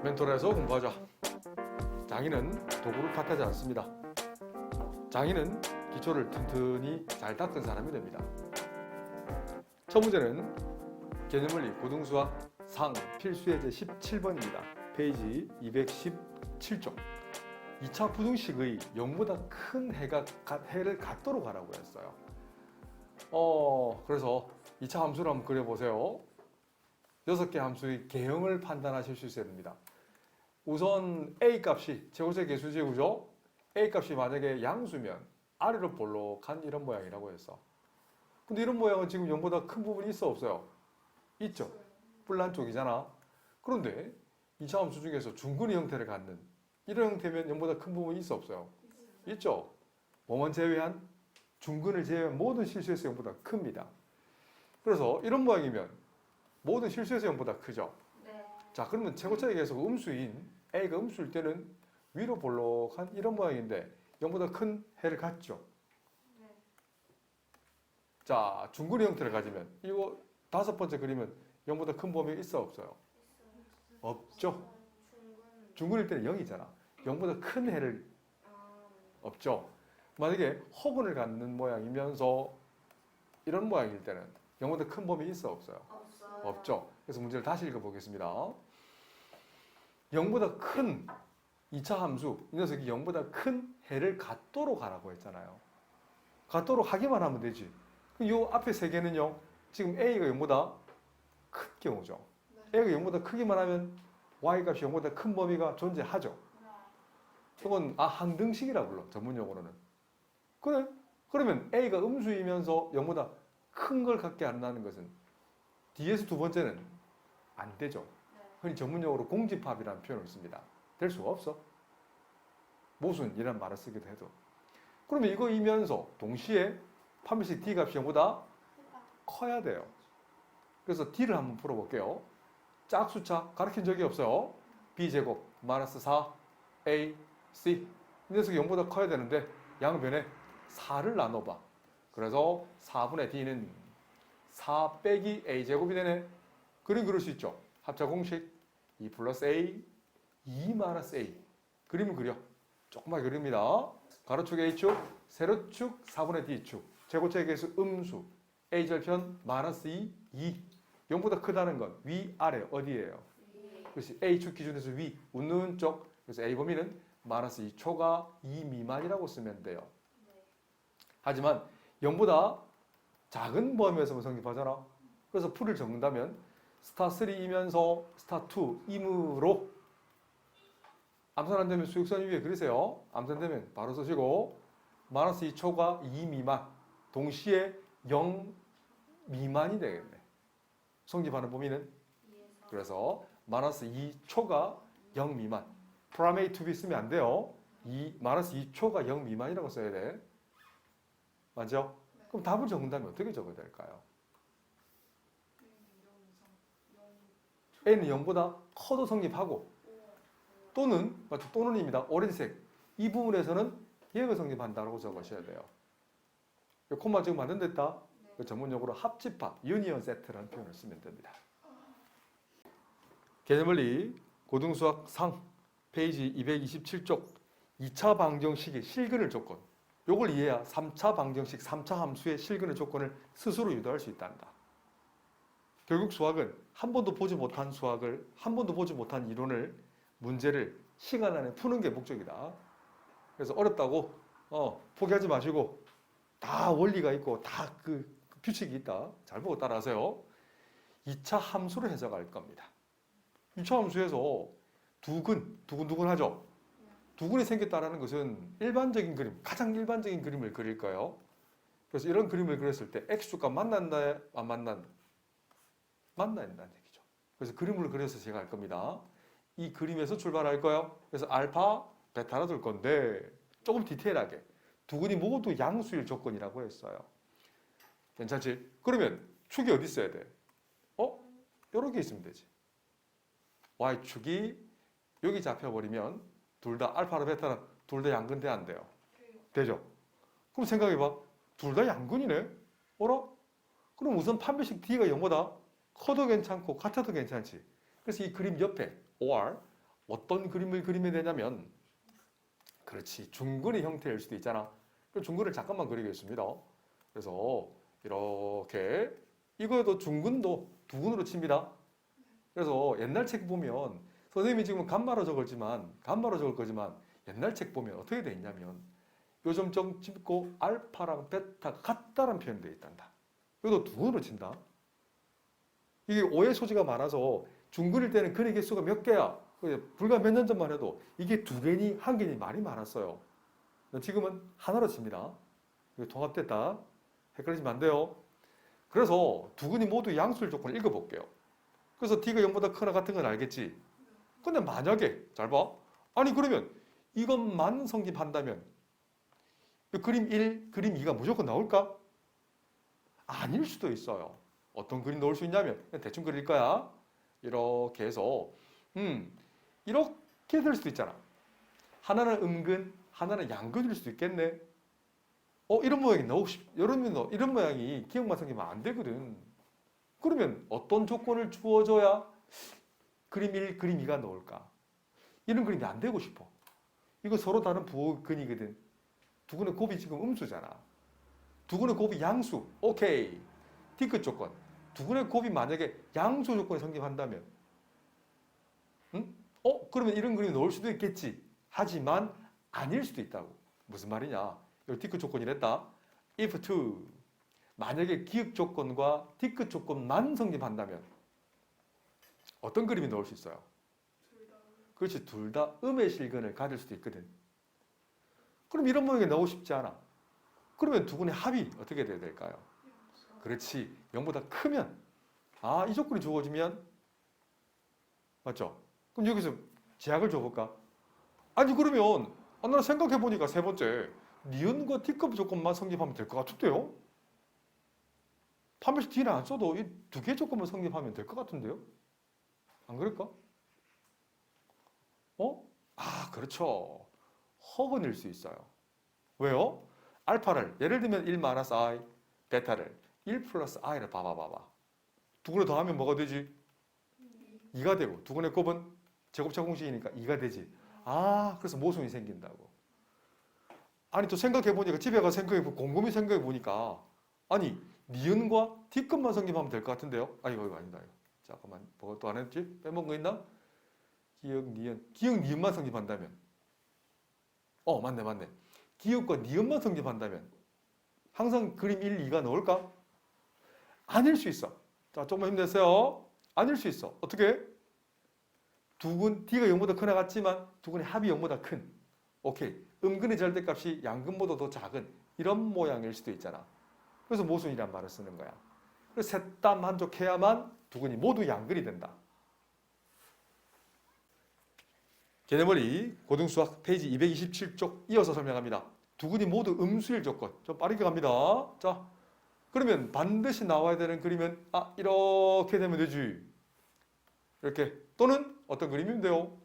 멘토라에서 공부하자. 장인은 도구를 탓하지 않습니다. 장인은 기초를 튼튼히 잘 닦은 사람이 됩니다. 첫 문제는 개념원리 고등수학 상 필수예제 17번입니다. 페이지 217쪽. 2차 부등식의 0보다 큰 해를 갖도록 하라고 했어요. 그래서 2차 함수를 한번 그려보세요. 6개 함수의 개형을 판단하실 수 있어야 됩니다. 우선 A 값이 최고체 개수지구죠. A 값이 만약에 양수면 아래로 볼록한 이런 모양이라고 했어. 근데 이런 모양은 지금 0보다 큰 부분이 있어 없어요? 있죠. 뿔난 쪽이잖아. 그런데 2차 함수 중에서 중근의 형태를 갖는 이런 형태면 0보다 큰 부분이 있어 없어요? 있죠. 뭐만 제외한? 중근을 제외한 모든 실수에서 0보다 큽니다. 그래서 이런 모양이면 모든 실수에서 0보다 크죠. 네. 자, 그러면 최고차의 계수가 음수인 A가 음수일 때는 위로 볼록한 이런 모양인데 0보다 큰 해를 갖죠. 네. 자, 중근의 형태를 가지면 이거 5번째 그림은 0보다 큰 범위가 있어 없어요? 없죠. 중근일 때는 0이잖아. 0보다 큰 해를 없죠. 만약에 허근을 갖는 모양이면서 이런 모양일 때는 0보다 큰 범위 있어 없어요? 없어요. 없죠. 그래서 문제를 다시 읽어보겠습니다. 0보다 큰 2차 함수, 이 녀석이 0보다 큰 해를 갖도록 하라고 했잖아요. 갖도록 하기만 하면 되지. 이 앞에 세 개는요, 지금 A가 0보다 큰 경우죠. A가 0보다 크기만 하면 Y 값이 0보다 큰 범위가 존재하죠. 이건 항등식이라고 불러, 전문용어로는. 그래? 그러면 A가 음수이면서 0보다 큰 걸 갖게 한다는 것은 뒤에서 두 번째는 안 되죠. 흔히 전문용어로 공집합이라는 표현을 씁니다. 될 수가 없어. 모순이라는 말을 쓰기도 해도. 그러면 이거이면서 동시에 판별식 D 값이 0보다 커야 돼요. 그래서 D를 한번 풀어볼게요. 짝수차 가르친 적이 없어요. B제곱 마이너스 4 A C 이 녀석이 0보다 커야 되는데 양변에 4를 나눠봐. 그래서 4분의 D는 4 빼기 A제곱이 되네. 그림 그릴 수 있죠. 합차 공식 2 플러스 A 2 마이너스 A 그림을 그려. 조금만 그립니다. 가로축 A축, 세로축 4분의 D축 최고차의 개수 음수 A절편 마이너스 2 0보다 크다는 건 위아래 어디예요? 그렇지. A축 기준에서 위 웃는 쪽. 그래서 A 범위는 마이너스 2초가 2 미만이라고 쓰면 돼요. 하지만 0보다 작은 범위에서만 성립하잖아. 그래서 풀을 적는다면 스타 3이면서 스타 2이므로 암산 안 되면 수직선 위에 그리세요. 암산 되면 바로 쓰시고 마이너스 2초가 2 미만 동시에 0 미만이 되겠네. 성립하는 범위는 그래서 마이너스 2초가 0 미만 from A to B 쓰면 안 돼요. 마이너스 2초가 0 미만이라고 써야 돼. 맞죠? 그럼 답을 적는다면 어떻게 적어야 될까요? N은 0보다 커도 성립하고 또는 맞죠? 또는입니다. 오렌지색 이 부분에서는 얘가 성립한다고 적으셔야 돼요. 콤마 지금 만든댔다. 전문용어로 합집합, 유니언 세트라는 표현을 쓰면 됩니다. 개념원리 고등수학 상 페이지 227쪽 2차 방정식의 실근을 조건 요걸 이해해야 3차 방정식, 3차 함수의 실근의 조건을 스스로 유도할 수 있답니다. 결국 수학은 한 번도 보지 못한 수학을, 한 번도 보지 못한 이론을, 문제를 시간 안에 푸는 게 목적이다. 그래서 어렵다고 포기하지 마시고 다 원리가 있고 다 그 규칙이 있다. 잘 보고 따라하세요. 2차 함수를 해석할 겁니다. 2차 함수에서 두근두근하죠? 두근이 생겼다는 것은 일반적인 그림, 가장 일반적인 그림을 그릴 거예요. 그래서 이런 그림을 그렸을 때 X축과 만난다, 안 만난다? 만나야 된다는 얘기죠. 그래서 그림을 그려서 제가 할 겁니다. 이 그림에서 출발할 거예요. 그래서 알파, 베타로 둘 건데 조금 디테일하게 두근이 모두 양수일 조건이라고 했어요. 괜찮지? 그러면 축이 어디 있어야 돼? 이렇게 있으면 되지. Y축이 여기 잡혀버리면 둘 다 알파랑 베타는 둘 다 양근 돼 안 돼요? 되죠? 그럼 생각해봐. 둘 다 양근이네? 어라? 그럼 우선 판별식 D가 0보다 커도 괜찮고 같아도 괜찮지. 그래서 이 그림 옆에 OR 어떤 그림을 그리면 되냐면, 그렇지, 중근의 형태일 수도 있잖아. 그 중근을 잠깐만 그리겠습니다. 그래서 이렇게, 이거도 중근도 두근으로 칩니다. 그래서 옛날 책 보면 선생님이 지금 간마로 적을 거지만 옛날 책 보면 어떻게 돼 있냐면 요점점 짚고 알파랑 베타가 같다는 표현이 돼 있단다. 이것도 두근으로 친다. 이게 오해 소지가 많아서 중근일 때는 근의 개수가 몇 개야. 불과 몇 년 전만 해도 이게 두 개니 한 개니 말이 많았어요. 지금은 하나로 칩니다. 이거 통합됐다. 헷갈리시면 안 돼요. 그래서 두 근이 모두 양수일 조건을 읽어볼게요. 그래서 D가 0보다 크거나 같은 건 알겠지? 근데 만약에, 잘 봐. 아니, 그러면 이것만 성립한다면 그림 1, 그림 2가 무조건 나올까? 아닐 수도 있어요. 어떤 그림 넣을 수 있냐면, 그냥 대충 그릴 거야. 이렇게 해서, 이렇게 될 수도 있잖아. 하나는 음근, 하나는 양근일 수도 있겠네. 이런 모양이 나오고 이런 모양이 기억만 생기면 안 되거든. 그러면 어떤 조건을 주어줘야 그림 1, 그림 2가 나올까? 이런 그림이 안 되고 싶어. 이거 서로 다른 부호근이거든. 두근의 곱이 지금 음수잖아. 두근의 곱이 양수. 오케이. D끝 조건. 두근의 곱이 만약에 양수 조건이 성립한다면, 그러면 이런 그림이 나올 수도 있겠지. 하지만 아닐 수도 있다고. 무슨 말이냐? 이 D끝 조건이랬다. If to. 만약에 기역 조건과 D끝 조건만 성립한다면 어떤 그림이 나올 수 있어요? 그렇지, 둘 다 음의 실근을 가질 수도 있거든. 그럼 이런 모양이 나오고 싶지 않아. 그러면 두 분의 합이 어떻게 돼야 될까요? 그렇지, 0보다 크면, 이 조건이 주어지면, 맞죠? 그럼 여기서 제약을 줘볼까? 아니, 그러면 나 생각해보니까 세 번째, 니은과 D급 조건만 성립하면 될 것 같은데요? 판별식 D는 안 써도 이 두 개 조건만 성립하면 될 것 같은데요? 안 그럴까? 그렇죠. 허근일 수 있어요. 왜요? 알파를 예를 들면 1 마이너스 i, 베타를 1 플러스 i를 봐봐. 두 군에 더하면 뭐가 되지? 2가 되고 두 군의 곱은 제곱차 공식이니까 2가 되지. 그래서 모순이 생긴다고. 아니 또 생각해보니까 집에 가서 곰곰이 생각해보니까 아니 니은과 D급만 성립하면 될 것 같은데요? 이거 아니다. 잠깐만 뭐가 또 안 했지? 빼먹은 거 있나? 기역, 니은만 성립한다면 맞네. 기역과 니은만 성립한다면 항상 그림 1, 2가 나올까? 아닐 수 있어. 자, 조금만 힘내세요. 아닐 수 있어. 어떻게? 두근, D가 0보다 크나 같지만 두근의 합이 0보다 큰. 오케이. 음근의 절대값이 양근보다 더 작은 이런 모양일 수도 있잖아. 그래서 모순이란 말을 쓰는 거야. 그래서 셋 다 만족해야만 두근이 모두 양근이 된다. 개념원리 고등수학 페이지 227쪽 이어서 설명합니다. 두근이 모두 음수일 조건. 좀 빠르게 갑니다. 자, 그러면 반드시 나와야 되는 그림은 이렇게 되면 되지. 이렇게. 또는 어떤 그림이면 돼요?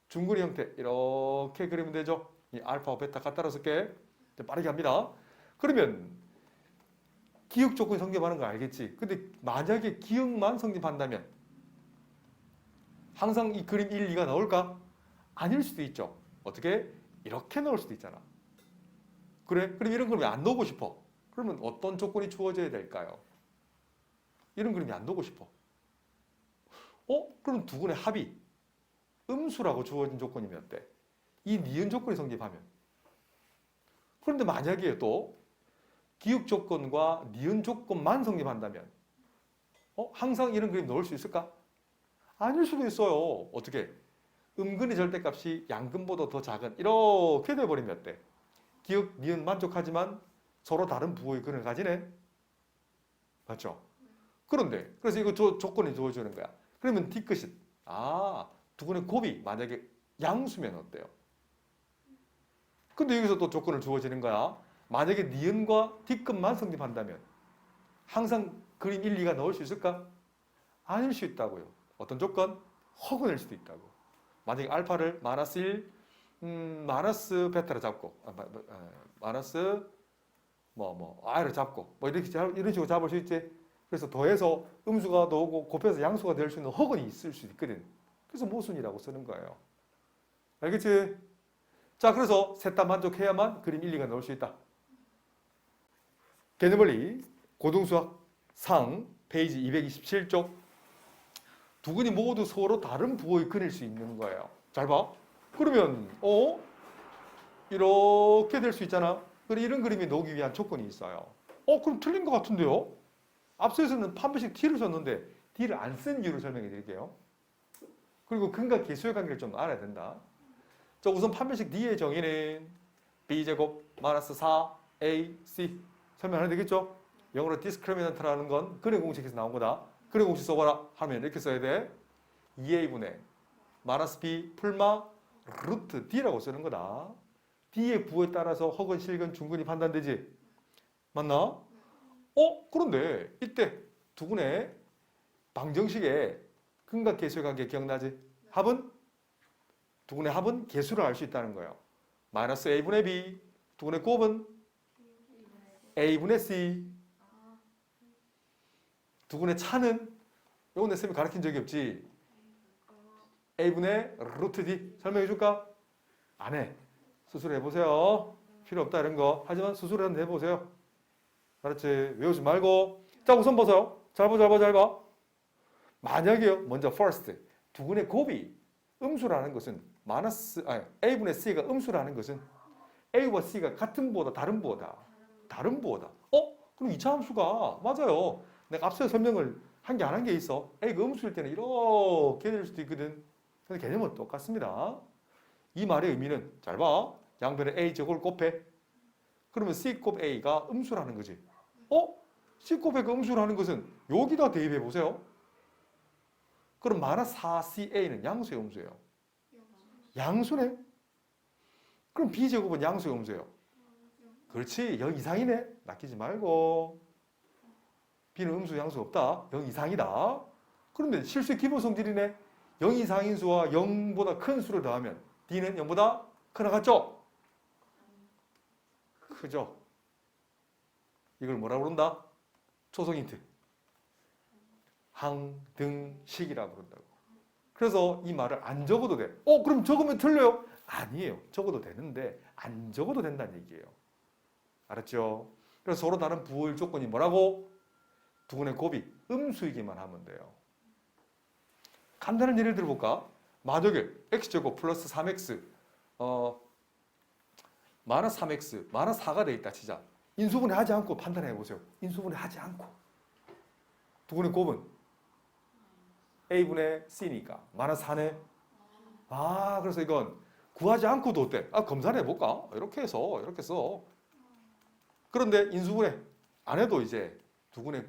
중근의 형태. 이렇게 그리면 되죠. 이 알파와 베타 갖다 쓸게. 빠르게 합니다. 그러면 기역 조건이 성립하는 거 알겠지? 근데 만약에 기역만 성립한다면 항상 이 그림 1, 2가 나올까? 아닐 수도 있죠. 어떻게? 이렇게 나올 수도 있잖아. 그래? 그럼 이런 그림이 안 나오고 싶어. 그러면 어떤 조건이 주어져야 될까요? 이런 그림이 안 나오고 싶어. 그럼 두 군의 합이 음수라고 주어진 조건이면 어때? 이 니은 조건이 성립하면. 그런데 만약에 또 기역 조건과 니은 조건만 성립한다면 항상 이런 그림 나올 수 있을까? 아닐 수도 있어요. 어떻게? 음근의 절대값이 양근보다 더 작은 이렇게 돼버리면 어때? 기역, 니은 만족하지만 서로 다른 부호의 근을 가지네? 맞죠? 그런데 그래서 이거 조건이 주어주는 거야. 그러면 D끝이 두 근의 곱이 만약에 양수면 어때요? 근데 여기서 또 조건을 주어지는 거야. 만약에 니은과 D끝만 성립한다면 항상 그림 1, 2가 나올 수 있을까? 아닐 수 있다고요. 어떤 조건? 허근일 수도 있다고. 만약에 알파를 마이너스 1, 마이너스 베타를 잡고 마이너스 i를 잡고 이런 식으로 잡을 수 있지. 그래서 더해서 음수가 나오고 곱해서 양수가 될 수 있는 허근이 있을 수 있거든. 그래서 모순이라고 쓰는 거예요. 알겠지? 자, 그래서 셋 다 만족해야만 그림 1, 2가 나올 수 있다. 개념원리 고등수학 상 페이지 227쪽 두 근이 모두 서로 다른 부호의 근일 수 있는 거예요. 잘 봐. 그러면 이렇게 될 수 있잖아. 그래 이런 그림이 나오기 위한 조건이 있어요. 그럼 틀린 것 같은데요? 앞서에서는 판별식 T를 썼는데 D를 안 쓴 이유를 설명해 드릴게요. 그리고 근과 계수의 관계를 좀 알아야 된다. 자, 우선 판별식 D의 정의는 B제곱 마이너스 4AC 설명하면 되겠죠? 영어로 discriminant라는 건 근의 공식에서 나온 거다. 근의 공식 써봐라 하면 이렇게 써야 돼. 2A분의 마이너스 B 풀마 루트 D라고 쓰는 거다. D의 부호에 따라서 허근, 실근, 중근이 판단되지? 맞나? 그런데 이때 두 분의 방정식의 근과 계수의 관계 기억나지? 합은? 두 분의 합은 계수를 알 수 있다는 거예요. 마이너스 A분의 B. 두 분의 곱은? A분의 C. 두 분의 차는? 이건 내 쌤이 가르친 적이 없지? A분의 루트 D. 설명해 줄까? 안 해. 스스로 해보세요. 필요 없다 이런 거. 하지만 스스로 한번 해보세요. 알았지? 외우지 말고. 자, 우선 보세요. 잘 봐. 만약에요. 먼저 first. 두 분의 곱이 음수라는 것은 A분의 C가 음수라는 것은 A와 C가 같은 부호다, 다른 부호다. 다른 부호다. 그럼 이차 함수가 맞아요. 내가 앞서 설명을 한 게 안 한 게 있어. A가 음수일 때는 이렇게 될 수도 있거든. 근데 개념은 똑같습니다. 이 말의 의미는 잘 봐. 양변에 A 제곱을 곱해. 그러면 C 곱 A가 음수라는 거지. C 곱 A가 음수라는 것은 여기다 대입해 보세요. 그럼 마이너스 4CA는 양수의 음수예요. 양수네. 그럼 B 제곱은 양수의 음수예요. 그렇지. 0 이상이네. 낚이지 말고. B는 음수 양수 없다. 0 이상이다. 그런데 실수의 기본 성질이네. 0 이상인 수와 0보다 큰 수를 더하면 D는 0보다 크나 같죠? 크죠? 이걸 뭐라고 부른다? 초성 힌트. 항등식이라고 부른다고. 그래서 이 말을 안 적어도 돼. 그럼 적으면 틀려요? 아니에요. 적어도 되는데 안 적어도 된다는 얘기예요. 알았죠? 그래서 서로 다른 부호일 조건이 뭐라고? 두 분의 곱이 음수이기만 하면 돼요. 간단한 예를 들어볼까? 만약에 x제곱 플러스 3x 마이너스 3x 마이너스 4가 돼 있다 치자. 인수분해 하지 않고 판단해 보세요. 인수분해 하지 않고. 두 분의 곱은 A분의 C니까 마이너스 4네. 그래서 이건 구하지 않고도 어때? 검사를 해볼까? 이렇게 해서 이렇게 써. 그런데 인수분해 안 해도 이제 두 분의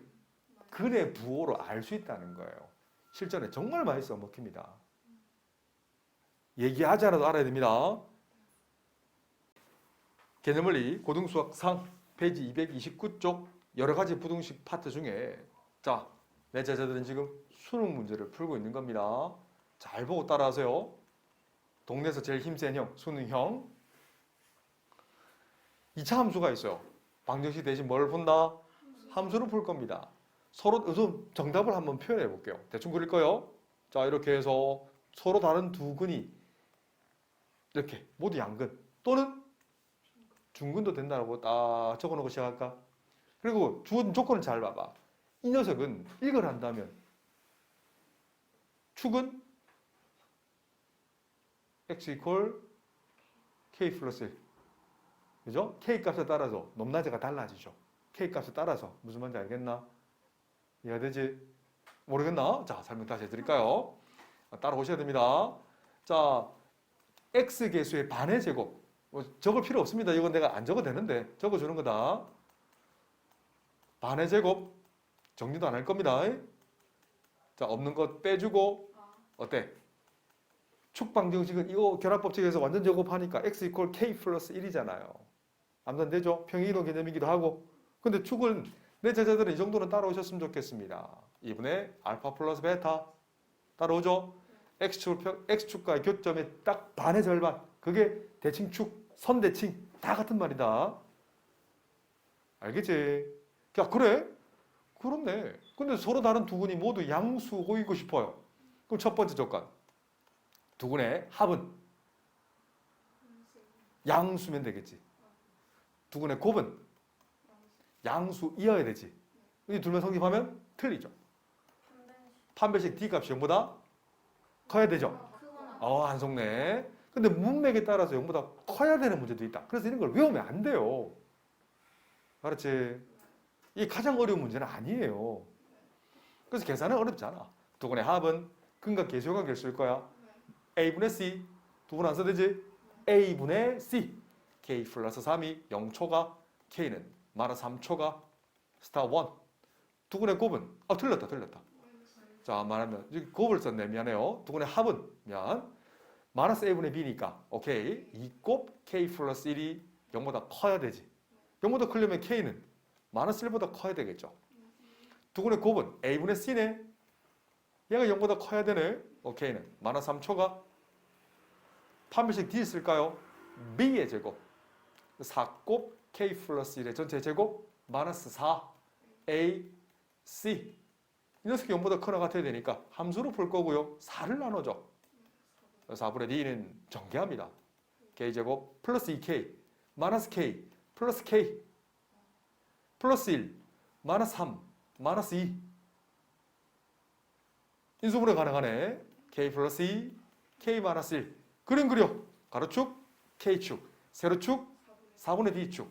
근의 부호로 알 수 있다는 거예요. 실전에 정말 많이 써먹힙니다. 얘기하지 않아도 알아야 됩니다. 개념원리 고등수학 상 페이지 229쪽 여러 가지 부등식 파트 중에 자, 내 제자들은 지금 수능 문제를 풀고 있는 겁니다. 잘 보고 따라하세요. 동네에서 제일 힘센 형, 수능형. 2차 함수가 있어요. 방정식 대신 뭘 푼다? 함수를 풀 겁니다. 서로 우선 정답을 한번 표현해 볼게요. 대충 그릴 거예요. 자, 이렇게 해서 서로 다른 두 근이 이렇게 모두 양근 또는 중근도 된다고 딱 적어놓고 시작할까? 그리고 주어진 조건을 잘 봐봐. 이 녀석은 이걸 한다면 축은 x 이퀄 k 플러스 1. 그죠? k 값에 따라서 높낮이가 달라지죠. k 값에 따라서 무슨 말인지 알겠나? 이해가 되지? 모르겠나? 자, 설명 다시 해드릴까요? 따라오셔야 됩니다. 자, x 계수의 반의 제곱. 적을 필요 없습니다. 이건 내가 안 적어도 되는데 적어주는 거다. 반의 제곱. 정리도 안 할 겁니다. 자, 없는 것 빼주고 어때? 축방정식은 이거 결합법칙에서 완전 제곱하니까 x 이퀄 k 플러스 1이잖아요. 암산 되죠? 평행이동 개념이기도 하고. 근데 축은 내 제자들은 이 정도는 따라오셨으면 좋겠습니다. 2분의 알파 플러스 베타 따라오죠? X축과의 교점의 딱 반의 절반. 그게 대칭축, 선대칭 다 같은 말이다. 알겠지? 야, 그래? 그렇네. 근데 서로 다른 두 근이 모두 양수호이고 싶어요. 그럼 첫 번째 조건. 두근의 합은 양수면 되겠지. 두근의 곱은 양수이어야 되지. 이 둘만 성립하면 틀리죠. 판별식 D 값이 0보다 커야 되죠. 안 속네. 근데 문맥에 따라서 0보다 커야 되는 문제도 있다. 그래서 이런 걸 외우면 안 돼요. 알았지? 이게 가장 어려운 문제는 아니에요. 그래서 계산은 어렵잖아. 두근의 합은 근과 계수가 결수일 거야. A분의 C. 두분 안 써되지? A분의 C. K 플러스 3이 0초가 K는 마이너스 3초가 스타 1. 두근의 곱은 틀렸다. 자, 말하면 여기 곱을 썼네. 미안해요. 두근의 합은 마이너스 A분의 B니까 오케이. 이 곱 K 플러스 1이 0보다 커야 되지. 0보다 크려면 K는 마이너스 1보다 커야 되겠죠. 두근의 곱은 A분의 C네. 얘가 0보다 커야 되네. K는 마이너스 3초가 판별식 D 쓸까요? B의 제곱 4곱 K 플러스 1의 전체 제곱 마이너스 4 A, C. 이 녀석이 0보다 크나 같아야 되니까 함수로 풀 거고요. 4를 나눠줘. 4분의 D는 전개합니다. K제곱 플러스 2K 마이너스 K 플러스 K 플러스 1 마이너스 3 마이너스 2 인수분해 가능하네. K 플러스 2 K 마이너스 1 그림 그려. 가로축 K축 세로축 4분의 D축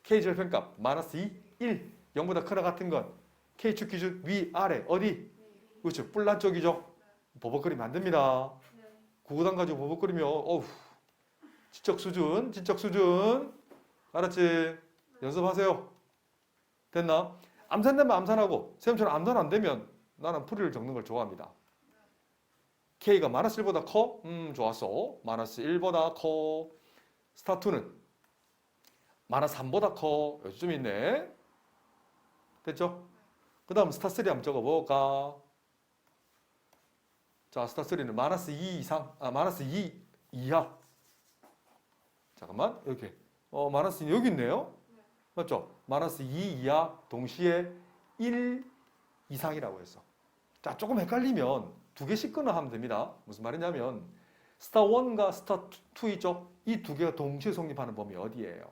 K 절편값 마이너스 2 1 0보다 크나 같은 건 K축 기준 위 아래 어디? 그렇죠. 뿔난 쪽이죠. 버벅 그리면 안 됩니다. 구구단 가지고 버벅 그리면 어우 지적 수준 알았지? 연습하세요. 됐나? 암산되면 암산하고 쌤처럼 암산 안 되면 나는 풀이를 적는 걸 좋아합니다. K가 마이너스 1보다 커? 좋았어. 마이너스 1보다 커. 스타 2는 마이너스 3보다 커. 요즘 있네. 됐죠? 그 다음 스타 3 한번 적어볼까? 자, 스타 3는 마이너스 2 이상, 마이너스 2 이하. 잠깐만, 이렇게. 마이너스 여기 있네요. 맞죠? 마이너스 2 이하 동시에 1 이상이라고 했어. 자, 조금 헷갈리면 두 개씩 끊어하면 됩니다. 무슨 말이냐면 스타 1과 스타 2 있죠? 이 두 개가 동시에 성립하는 범위 어디예요?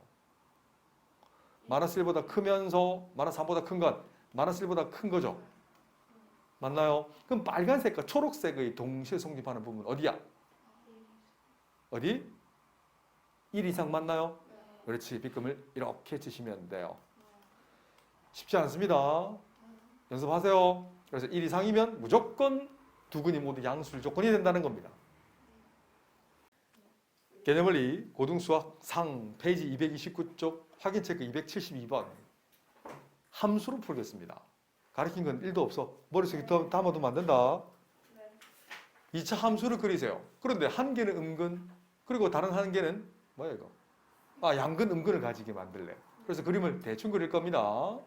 마이너스 1보다 크면서 마이너스 3보다 큰 건 마이너스 1보다 큰 거죠? 맞나요? 그럼 빨간색과 초록색의 동시에 성립하는 부분 어디야? 어디? 1 이상 맞나요? 그렇지. 빗금을 이렇게 치시면 돼요. 쉽지 않습니다. 연습하세요. 그래서 1 이상이면 무조건 두 근이 모두 양수일 조건이 된다는 겁니다. 개념원리 고등수학 상 페이지 229쪽 확인체크 272번 함수로 풀겠습니다. 가르친 건 1도 없어. 머릿속에 담아두면 안 된다. 2차 함수를 그리세요. 그런데 한 개는 음근 그리고 다른 한 개는 뭐야 이거? 양근 음근을 가지게 만들래. 그래서 그림을 대충 그릴 겁니다.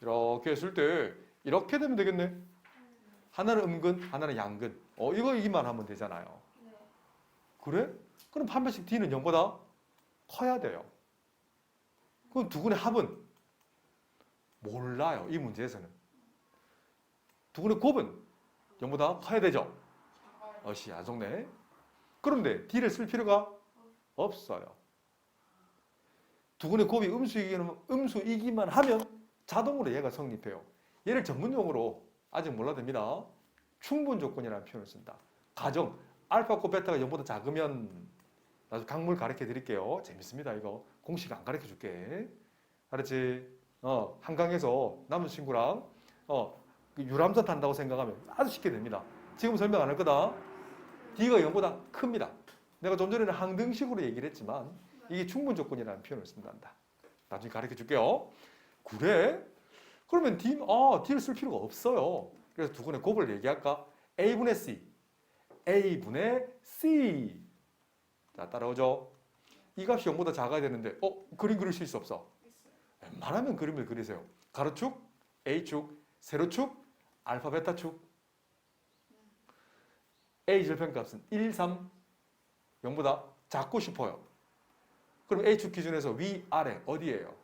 이렇게 했을 때 이렇게 되면 되겠네. 하나는 음근, 하나는 양근. 이거이기만 하면 되잖아요. 그래? 그럼 판별식 D는 0보다 커야 돼요. 그럼 두 근의 합은 몰라요. 이 문제에서는. 두 근의 곱은 0보다 커야 되죠. 안 속네. 그런데 D를 쓸 필요가 없어요. 두 근의 곱이 음수이기만 하면 자동으로 얘가 성립해요. 얘를 전문용어로 아직 몰라도 됩니다. 충분 조건이라는 표현을 쓴다. 가정 알파 곱 베타가 0보다 작으면 나중에 강물 가르쳐 드릴게요. 재밌습니다. 이거 공식 안 가르쳐 줄게. 알았지? 한강에서 남자친구랑 유람선 탄다고 생각하면 아주 쉽게 됩니다. 지금 설명 안 할 거다. D가 0보다 큽니다. 내가 좀 전에는 항등식으로 얘기를 했지만 이게 충분 조건이라는 표현을 쓴단다. 나중에 가르쳐 줄게요. 그래? 그러면 D를 쓸 필요가 없어요. 그래서 두 근의 곱을 얘기할까? A분의 C. A분의 C. 자, 따라오죠? 이 값이 0보다 작아야 되는데 그림 그리실 수 없어. 웬만하면 그림을 그리세요. 가로축, A축, 세로축, 알파 베타축. A 절편값은 1, 3, 0보다 작고 싶어요. 그럼 A축 기준에서 위, 아래 어디예요?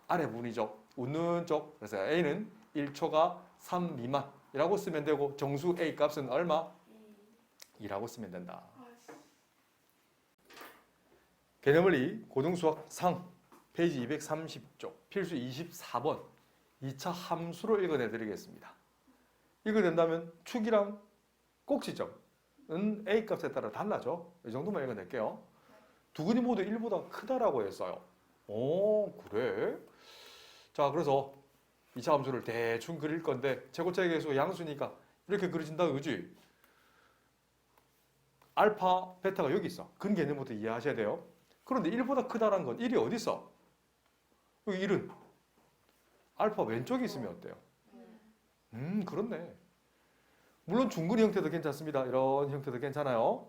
아래 부분이죠. 웃는 쪽. 그래서 A는 1초가 3 미만이라고 쓰면 되고 정수 A 값은 얼마? 2라고 쓰면 된다. 개념원리 고등수학 상 페이지 230쪽 필수 24번 2차 함수를 읽어내 드리겠습니다. 읽어낸다면 축이랑 꼭지점은 A 값에 따라 달라져. 이 정도만 읽어낼게요. 두근이 모두 1보다 크다라고 했어요. 오, 그래? 자, 그래서 2차 함수를 대충 그릴 건데 최고차의 계수 양수니까 이렇게 그려진다, 그지? 알파, 베타가 여기 있어. 근 개념부터 이해하셔야 돼요. 그런데 1보다 크다란 건 1이 어디 있어? 여기 1은 알파 왼쪽에 있으면 어때요? 그렇네. 물론 중근 형태도 괜찮습니다. 이런 형태도 괜찮아요.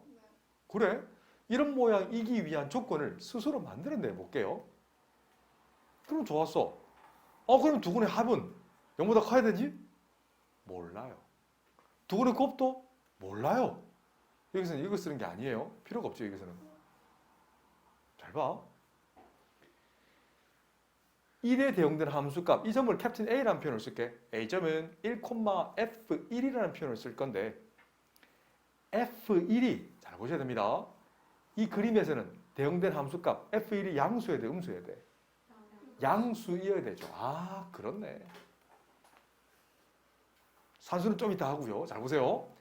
그래? 이런 모양이기 위한 조건을 스스로 만들어내 볼게요. 그럼 좋았어. 그럼 두근의 합은 0보다 커야 되지? 몰라요. 두근의 곱도? 몰라요. 여기서는 이거 쓰는 게 아니에요. 필요가 없죠, 여기서는. 잘 봐. 1에 대응되는 함수값, 이 점을 캡틴 A라는 표현을 쓸게. A점은 1,F1이라는 표현을 쓸 건데 F1이, 잘 보셔야 됩니다. 이 그림에서는 대응된 함수값 F1이 양수여야 돼, 음수여야 돼? 양수여야 되죠. 아, 그렇네. 산수는 좀 이따 하고요. 잘 보세요.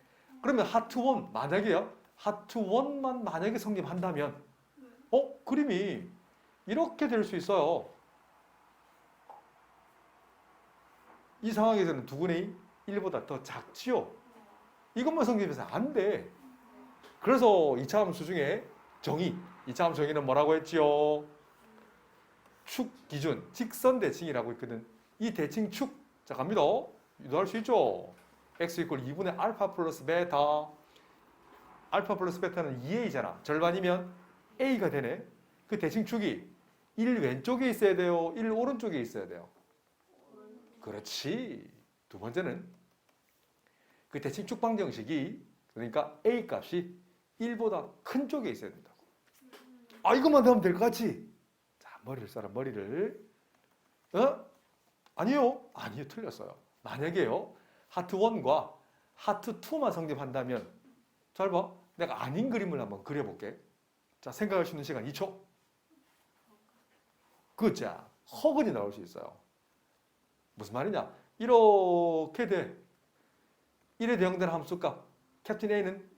그러면 하트1, 만약에요. 하트1만 만약에 성립한다면 그림이 이렇게 될 수 있어요. 이 상황에서는 두근의 1보다 더 작지요. 이것만 성립해서 안 돼. 그래서 2차 함수 중에 정의, 2차 함수 정의는 뭐라고 했지요? 축 기준, 직선 대칭이라고 있거든. 이 대칭 축, 자 갑니다. 유도할 수 있죠. x 이퀄 2분의 알파 플러스 베타. 알파 플러스 베타는 2a잖아. 절반이면 a가 되네. 그 대칭 축이 1 왼쪽에 있어야 돼요? 1 오른쪽에 있어야 돼요? 그렇지. 두 번째는 그 대칭 축방 정식이, 그러니까 a 값이 1보다 큰 쪽에 있어야 된다고. 이것만 하면 될 것 같지? 자, 머리를 써라, 머리를. 아니요, 틀렸어요. 만약에요, 하트 1과 하트 2만 성립한다면, 잘 봐. 내가 아닌 그림을 한번 그려볼게. 자, 생각할 수 있는 시간 2초. 그자, 허근이 나올 수 있어요. 무슨 말이냐? 이렇게 돼. 1에 대응되는 함수값 캡틴 A는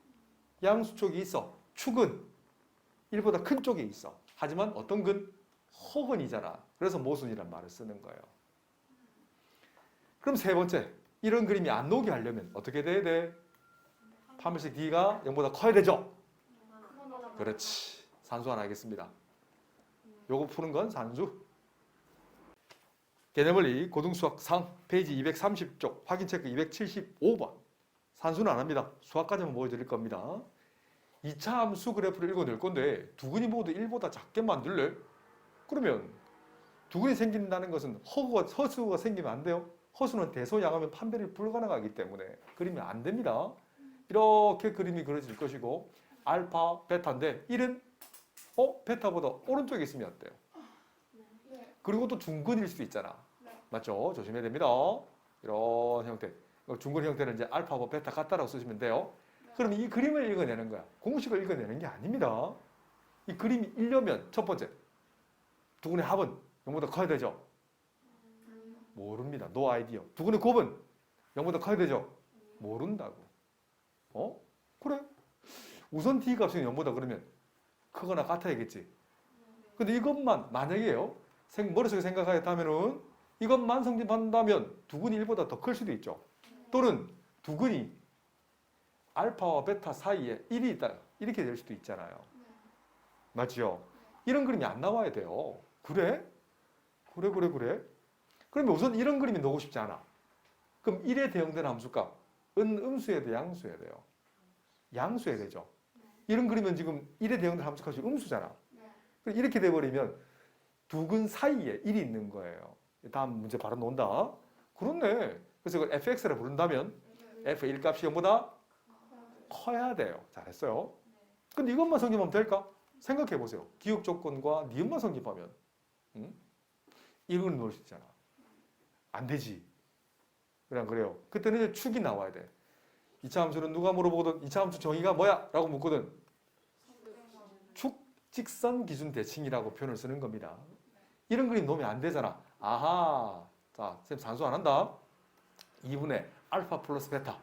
양수 쪽이 있어. 축은 1보다 큰 쪽에 있어. 하지만 어떤 근? 허근이잖아. 그래서 모순이란 말을 쓰는 거예요. 그럼 세 번째, 이런 그림이 안 나오게 하려면 어떻게 돼야 돼? 파멸식 D가 0보다 커야 되죠? 그렇지. 산수 하나 하겠습니다. 요거 푸는 건 산수. 개념원리 고등수학 상 페이지 230쪽 확인 체크 275번. 산수는 안 합니다. 수학까지만 보여드릴 겁니다. 2차 함수 그래프를 읽어낼 건데 두근이 모두 1보다 작게 만들래? 그러면 두근이 생긴다는 것은 허수가 생기면 안 돼요. 허수는 대소양하면 판별이 불가능하기 때문에 그리면 안 됩니다. 이렇게 그림이 그려질 것이고 알파, 베타인데 1은 베타보다 오른쪽에 있으면 어때요? 그리고 또 중근일 수도 있잖아. 맞죠? 조심해야 됩니다. 이런 형태. 중근 형태는 이제 알파하고 베타 같다라고 쓰시면 돼요. 그럼 이 그림을 읽어내는 거야. 공식을 읽어내는 게 아닙니다. 이 그림이 읽려면 첫 번째, 두근의 합은 0보다 커야 되죠? 모릅니다. No idea. 두근의 곱은 0보다 커야 되죠? 모른다고. 그래. 우선 D 값이 0보다 그러면 크거나 같아야겠지. 근데 이것만 만약에요. 머릿속에 생각하였다면은 이것만 성립한다면 두근이 1보다 더 클 수도 있죠. 또는 두근이 알파와 베타 사이에 1이 있다. 이렇게 될 수도 있잖아요. 맞죠? 이런 그림이 안 나와야 돼요. 그래? 그래. 그러면 우선 이런 그림이 나오고 싶지 않아. 그럼 1에 대응되는 함수값 음수여야 돼, 양수여야 돼요? 양수여야 되죠. 이런 그림은 지금 1에 대응되는 함수값이 음수잖아. 이렇게 돼버리면 두근 사이에 1이 있는 거예요. 다음 문제 바로 나온다. 그렇네. 그래서 이걸 fx라 부른다면 f1 값이 0보다 커야 돼요. 잘했어요. 근데 이것만 성립하면 될까? 생각해 보세요. 기억 조건과 니은만 성립하면 이걸 넣을 수 있잖아. 안 되지. 그냥 그래요. 그때는 축이 나와야 돼. 2차 함수는 누가 물어보거든 2차 함수 정의가 뭐야? 라고 묻거든 축직선 기준 대칭이라고 표현을 쓰는 겁니다. 이런 그림 놓으면 안 되잖아. 아하. 자, 쌤 산수 안 한다. 2분의 알파 플러스 베타.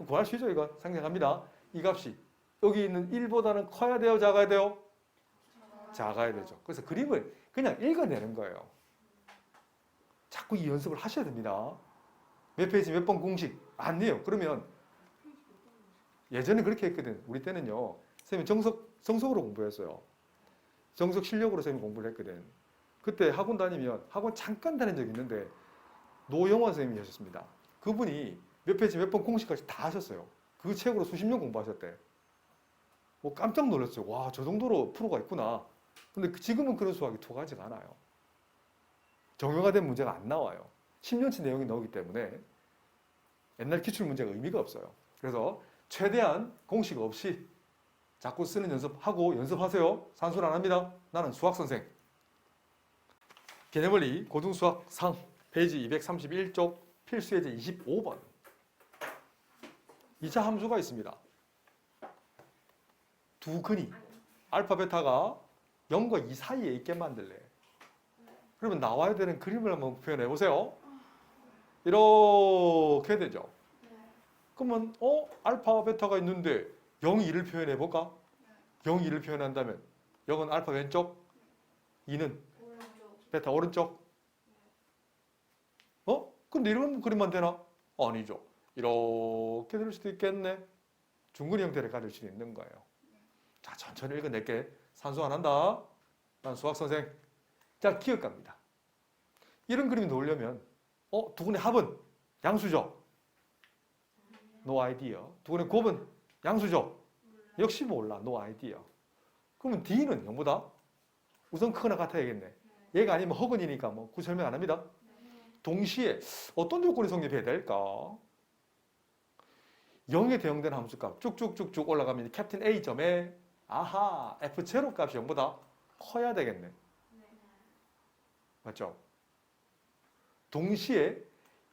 구할 수 있죠, 이거. 상생합니다. 이 값이 여기 있는 1보다는 커야 돼요, 작아야 돼요? 작아야 되죠. 그래서 그림을 그냥 읽어내는 거예요. 자꾸 이 연습을 하셔야 됩니다. 몇 페이지 몇 번 공식 안 돼요. 그러면 예전에 그렇게 했거든. 우리 때는요. 선생님이 정석으로 공부했어요. 정석 실력으로 선생님이 공부를 했거든. 그때 학원 다니면 학원 잠깐 다닌 적이 있는데 노영원 선생님이 하셨습니다. 그분이 몇 페이지 몇 번 공식까지 다 하셨어요. 그 책으로 수십 년 공부하셨대. 뭐 깜짝 놀랐어요. 와, 저 정도로 프로가 있구나. 근데 지금은 그런 수학이 통하지가 않아요. 정형화된 문제가 안 나와요. 10년치 내용이 나오기 때문에 옛날 기출 문제가 의미가 없어요. 그래서 최대한 공식 없이 자꾸 쓰는 연습하고 연습하세요. 산수를 안 합니다. 나는 수학선생. 개념원리 고등수학 상 페이지 231쪽 필수예제 25번 2차 함수가 있습니다. 두 근이 알파 베타가 0과 2 사이에 있게 만들래. 그러면 나와야 되는 그림을 한번 표현해 보세요. 이렇게 되죠. 그러면 알파 베타가 있는데 0, 2를 표현해 볼까? 0, 2를 표현한다면 0은 알파 왼쪽, 2는 베타 오른쪽. 근데 이런 그림만 되나? 아니죠. 이렇게 될 수도 있겠네. 중근히 형태를 가질 수 있는 거예요. 자, 천천히 읽어낼게. 산수 안 한다. 난 수학선생. 자, 기억갑니다. 이런 그림이 나오려면 두 분의 합은 양수죠. No idea. 두 분의 곱은 양수죠. 역시 몰라. No idea. 그러면 D는 0보다 우선 크거나 같아야겠네. 얘가 아니면 허근이니까 뭐 굳이 설명 안 합니다. 동시에 어떤 조건이 성립해야 될까? 0에 대응되는 함수값 쭉쭉쭉쭉 올라가면 캡틴 A 점에 아하 F0 값이 0보다 커야 되겠네. 맞죠? 동시에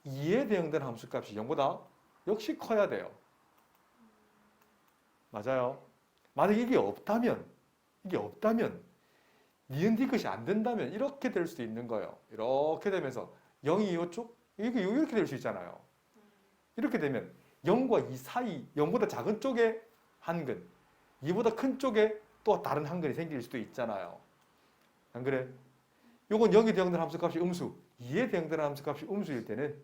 2에 대응되는 함수값이 0보다 역시 커야 돼요. 맞아요. 만약에 이게 없다면 니은디 것이 안 된다면 이렇게 될 수도 있는 거예요. 이렇게 되면서 0이 이쪽 이렇게 될 수 있잖아요. 이렇게 되면 0과 2 사이 0보다 작은 쪽에 한 근, 2보다 큰 쪽에 또 다른 한 근이 생길 수도 있잖아요. 안 그래? 요건 0에 대응되는 함수값이 음수, 2에 대응되는 함수값이 음수일 때는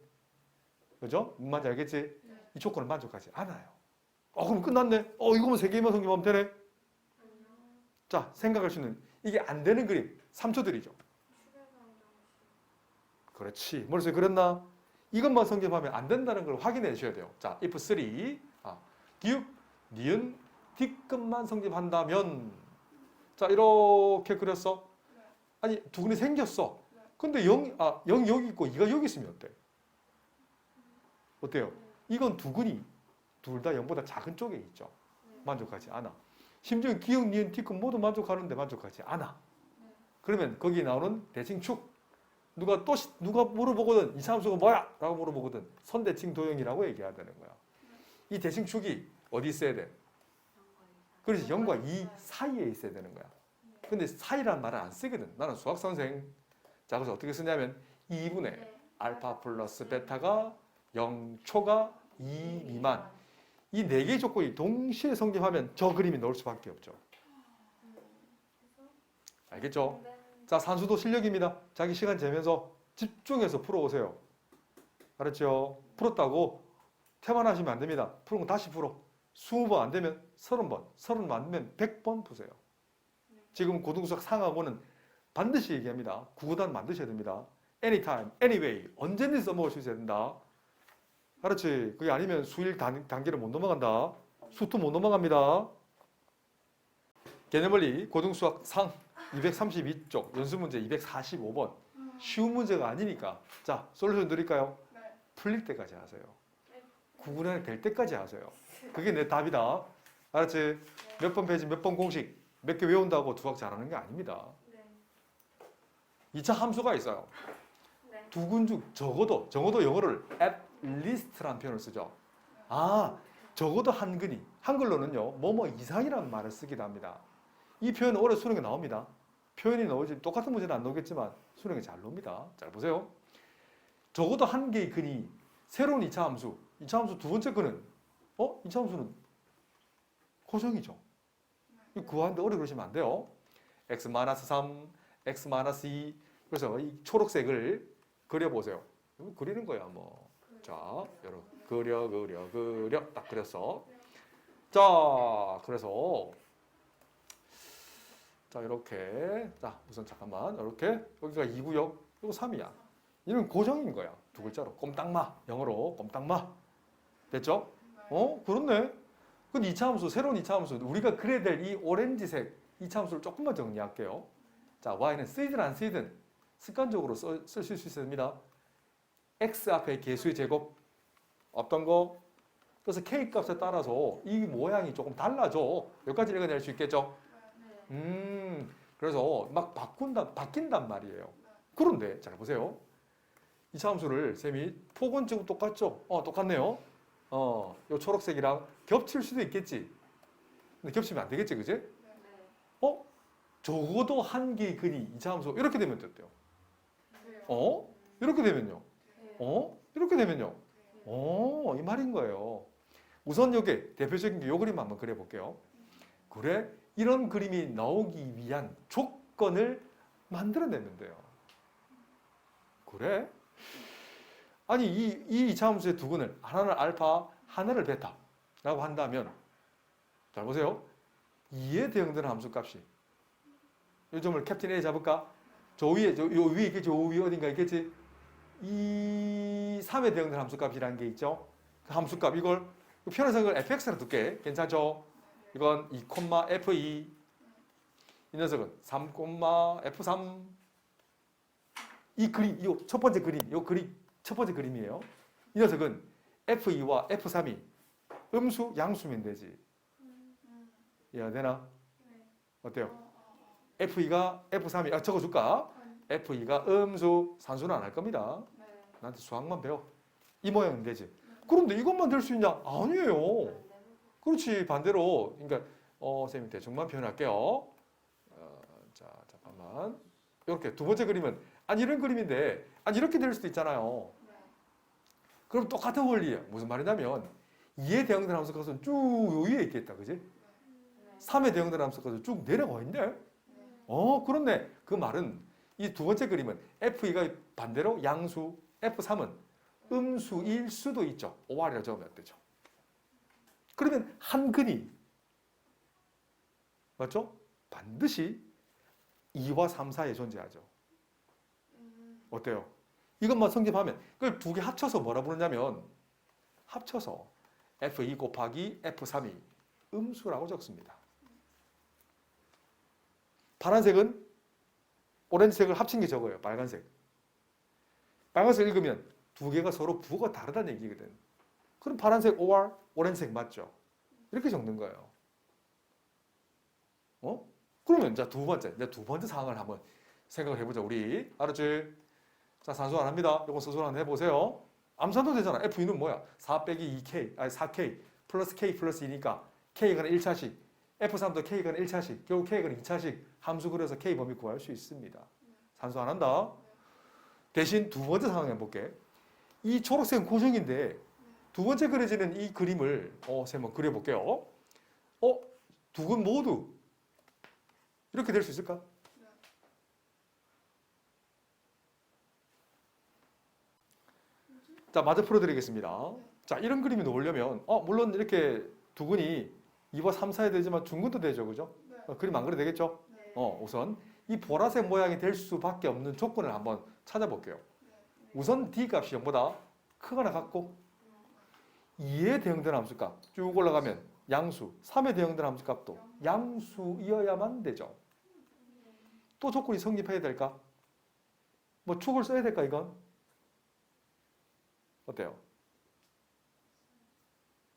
그죠? 뭔 말인지 알겠지? 이 조건을 만족하지 않아요. 그럼 끝났네. 이거만 3개만 성립하면 되네. 자, 생각할 수 있는 이게 안 되는 그림 3초 드리죠. 그렇지. 머릿속에 그랬나? 이것만 성립하면 안 된다는 걸 확인해 주셔야 돼요. 자, if 3 기읍, 니은, D급만 성립한다면 자, 이렇게 그렸어. 아니, 두 근이 생겼어. 근데 0 여기 있고 2가 여기 있으면 어때? 어때요? 이건 두 근이 둘 다 0보다 작은 쪽에 있죠. 만족하지 않아. 심지어 기역, 니은, D급 모두 만족하는데 만족하지 않아. 그러면 거기 나오는 대칭축 누가 물어보거든 2차 함수가 뭐야? 라고 물어보거든 선대칭 도형이라고 얘기해야 되는 거야. 이 대칭축이 어디 있어야 돼? 그렇지. 0과 2 사이에 있어야 되는 거야. 근데 사이라는 말을 안 쓰거든. 나는 수학선생. 자, 그래서 어떻게 쓰냐면 2분의 알파 플러스 베타가 0초가 2 미만. 이 4개의 조건이 동시에 성립하면 저 그림이 나올 수밖에 없죠. 알겠죠? 자, 산수도 실력입니다. 자기 시간 재면서 집중해서 풀어오세요. 알았죠? 풀었다고 태만하시면 안 됩니다. 풀은 거 다시 풀어. 20번 안 되면 30번, 30번 안 되면 100번 푸세요. 지금 고등수학 상하고는 반드시 얘기합니다. 구구단 만드셔야 됩니다. anytime, anyway, 언제든지 써먹을 수 있어야 된다. 알았지? 그게 아니면 수1 단계를 못 넘어간다. 수2 못 넘어갑니다. 개념원리 고등수학 상 232쪽 연수문제 245번 쉬운 문제가 아니니까 자 솔루션 드릴까요? 네. 풀릴 때까지 하세요. 구분이 될 때까지 하세요. 그게 내 답이다. 알았지? 네. 몇 번 페이지 몇 번 공식 몇 개 외운다고 수학 잘하는 게 아닙니다. 네. 2차 함수가 있어요. 네. 두 근 중 적어도 영어를 at least라는 표현을 쓰죠. 적어도 한근이. 한글로는요. 뭐뭐 이상이라는 말을 쓰기도 합니다. 이 표현은 올해 수능에 나옵니다. 표현이 나오지 똑같은 문제는 안 나오겠지만 수능에 잘 나옵니다. 잘 보세요. 적어도 한 개의 근이 새로운 2차 함수. 2차 함수 두 번째 근은 2차 함수는 고정이죠. 이거 구하는데 오래 그러시면 안 돼요. x-3, x-2. 그래서 이 초록색을 그려보세요. 이거 그리는 거야 뭐. 자, 여러분 그려 딱 그렸어. 자, 그래서 자 이렇게 자 우선 잠깐만 이렇게 여기가 2구역 이거 3이야. 이건 고정인 거야. 두 글자로 꼼딱마. 영어로 꼼딱마. 됐죠? 그렇네. 그럼 2차 함수 새로운 2차 함수 우리가 그래야 될 이 오렌지색 2차 함수를 조금만 정리할게요. 자 y는 쓰이든 안 쓰이든 습관적으로 쓰실 수 있습니다. x 앞에 개수의 제곱 어떤 거? 그래서 k 값에 따라서 이 모양이 조금 달라져. 여기까지 읽어낼 수 있겠죠? 그래서 막 바뀐단 말이에요. 그런데 잘 보세요. 2차 함수를 쌤이 폭은 지금 똑같죠? 똑같네요. 요 초록색이랑 겹칠 수도 있겠지. 근데 겹치면 안 되겠지, 그지? 적어도 한 개의 근이 2차 함수 이렇게 되면 됐대요. 이렇게 되면요. 이렇게 되면요. 이 말인 거예요. 우선 여기 대표적인 게 요 그림 한번 그려볼게요. 그래, 이런 그림이 나오기 위한 조건을 만들어내면 돼요. 그래? 아니 이 2차 함수의 두 근을 하나는 알파, 하나를 베타라고 한다면 잘 보세요. 2에 대응되는 함수값이 이 점을 캡틴 A 잡을까? 저 위에 요 위에 있겠지. 요 위에 어딘가 있겠지. 이 3에 대응되는 함수값이라는 게 있죠. 그 함수값 이걸 편해서 이걸 fx로 둘게. 괜찮죠? 이건 2,f2 이 녀석은 3,f3 이 그림, 이 첫 번째 그림, 첫 번째 그림이에요. 이 녀석은 f2와 f3이 음수, 양수면 되지. 이해가 되나? 어때요? f2가 f3이 적어줄까? f2가 음수, 산수는 안 할 겁니다. 나한테 수학만 배워. 이 모양은 되지. 그런데 이것만 될 수 있냐? 아니에요. 그렇지. 반대로 그러니까 선생님 대충만 표현할게요. 자, 잠깐만. 이렇게 두 번째 그림은 아니 이런 그림인데 아니 이렇게 될 수도 있잖아요. 그럼 똑같은 원리예요. 무슨 말이냐면 2에 대응되는 함수값은 쭉 위에 있겠다. 그지? 3에 대응되는 함수값은 쭉 내려가 있네. 그렇네. 그 말은 이 두 번째 그림은 F2가 반대로 양수, F3은 음수일 수도 있죠. OR이라고 적으면 되죠. 그러면 한 근이 맞죠? 반드시 2와 3 사이에 존재하죠. 어때요? 이것만 성립하면 그걸 두 개 합쳐서 뭐라 부르냐면 합쳐서 F2 곱하기 F3이 음수라고 적습니다. 파란색은 오렌지색을 합친 게 적어요. 빨간색. 빨간색 읽으면 두 개가 서로 부호가 다르다는 얘기거든. 그럼 파란색 OR, 오렌지색 맞죠? 이렇게 적는 거예요. 그러면 자 두 번째 상황을 한번 생각을 해보자. 우리 알았지? 자 산수 안 합니다. 이거 스스로 한번 해보세요. 암산도 되잖아. F2는 뭐야? 4 빼기 2K, 아니 4K 플러스 K 플러스 2니까 K가 1차씩, F3도 K가 1차씩, 결국 K가 2차씩 함수 그려서 K 범위 구할 수 있습니다. 산수 안 한다. 대신 두 번째 상황 해볼게. 이 초록색은 고정인데 두 번째 그려지는 이 그림을 한번 그려볼게요. 두 근 모두 이렇게 될 수 있을까? 자, 마저 풀어드리겠습니다. 자, 이런 그림이 나오려면 물론 이렇게 두 근이 2와 3 사이 되지만 중근도 되죠, 그죠? 그림 안 그려도 되겠죠? 우선 이 보라색 모양이 될 수밖에 없는 조건을 한번 찾아볼게요. 우선 D 값이 0보다 크거나 같고 2에 대응되는 함수값 쭉 올라가면 양수, 3에 대응되는 함수값도 양수이어야만 되죠. 또 조건이 성립해야 될까? 뭐 축을 써야 될까 이건? 어때요?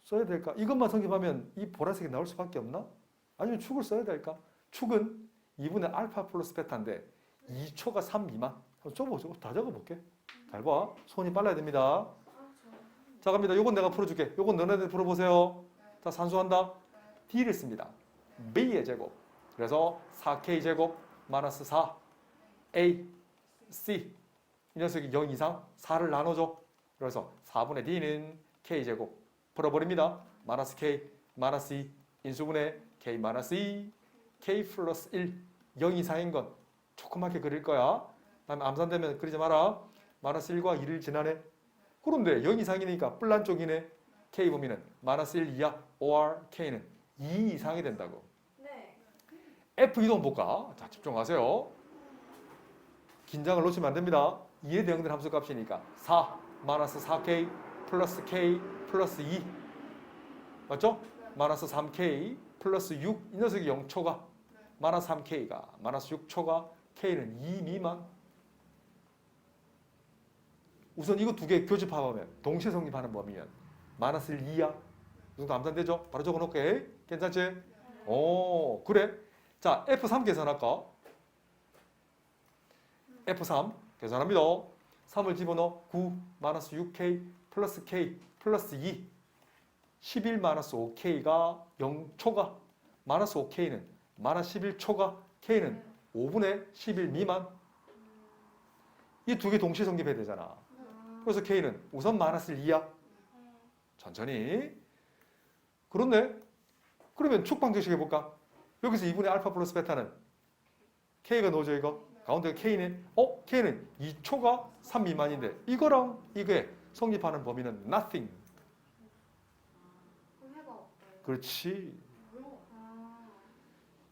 써야 될까? 이것만 성립하면 이 보라색이 나올 수밖에 없나? 아니면 축을 써야 될까? 축은 2분의 알파 플러스 베타인데 2초가 3 미만. 다 적어볼게. 잘 봐. 손이 빨라야 됩니다. 자, 갑니다. 요건 내가 풀어줄게. 요건 너네들 풀어보세요. 다 산수한다. D를 씁니다. B의 제곱. 그래서 4K 제곱 마이너스 4 A, C 이 녀석이 0 이상 4를 나눠줘. 그래서 4분의 D는 K 제곱 풀어버립니다. 마이너스 K, 마이너스 2 인수분해 K 마이너스 2 K 플러스 1 0 이상인 건 조그맣게 그릴 거야. 다음에 암산되면 그리지 마라. 마이너스 1과 2를 지나네. 그런데 0 이상이니까 뿔난 쪽이네. K 범위는 마이너스 1 이하 or K는 2 이상이 된다고. 네. F 이동 볼까? 자, 집중하세요. 긴장을 놓치면 안 됩니다. 2에 대응된 함수 값이니까 4 마이너스 4K 플러스 K 플러스 2 맞죠? 마이너스 3K 플러스 6 이 녀석이 0초가 마이너스 3K가 마이너스 6초가 K는 2 미만. 우선 이거 두 개 교집합하면 동시에 성립하는 범위면 마이너스 1 이하 이 정도 암산되죠? 바로 적어놓게. 괜찮지? 오 그래. 자 F3 계산할까? F3 계산합니다. 3을 집어넣어 9 마이너스 6K 플러스 K 플러스 2 11 마이너스 5K가 0초가 마이너스 5K는 마이너스 11초가 K는 5분의 11 미만. 이 두 개 동시에 성립해야 되잖아. 그래서 K는 우선 마이너스 1 이하. 천천히. 그렇네. 그러면 축방정식 해볼까? 여기서 2분의 알파 플러스 베타는 K가 넣어져 이거. 가운데가 K네. K는 2초가 3 미만인데 이거랑 이게 성립하는 범위는 nothing. 해가 없어요. 그렇지. 아.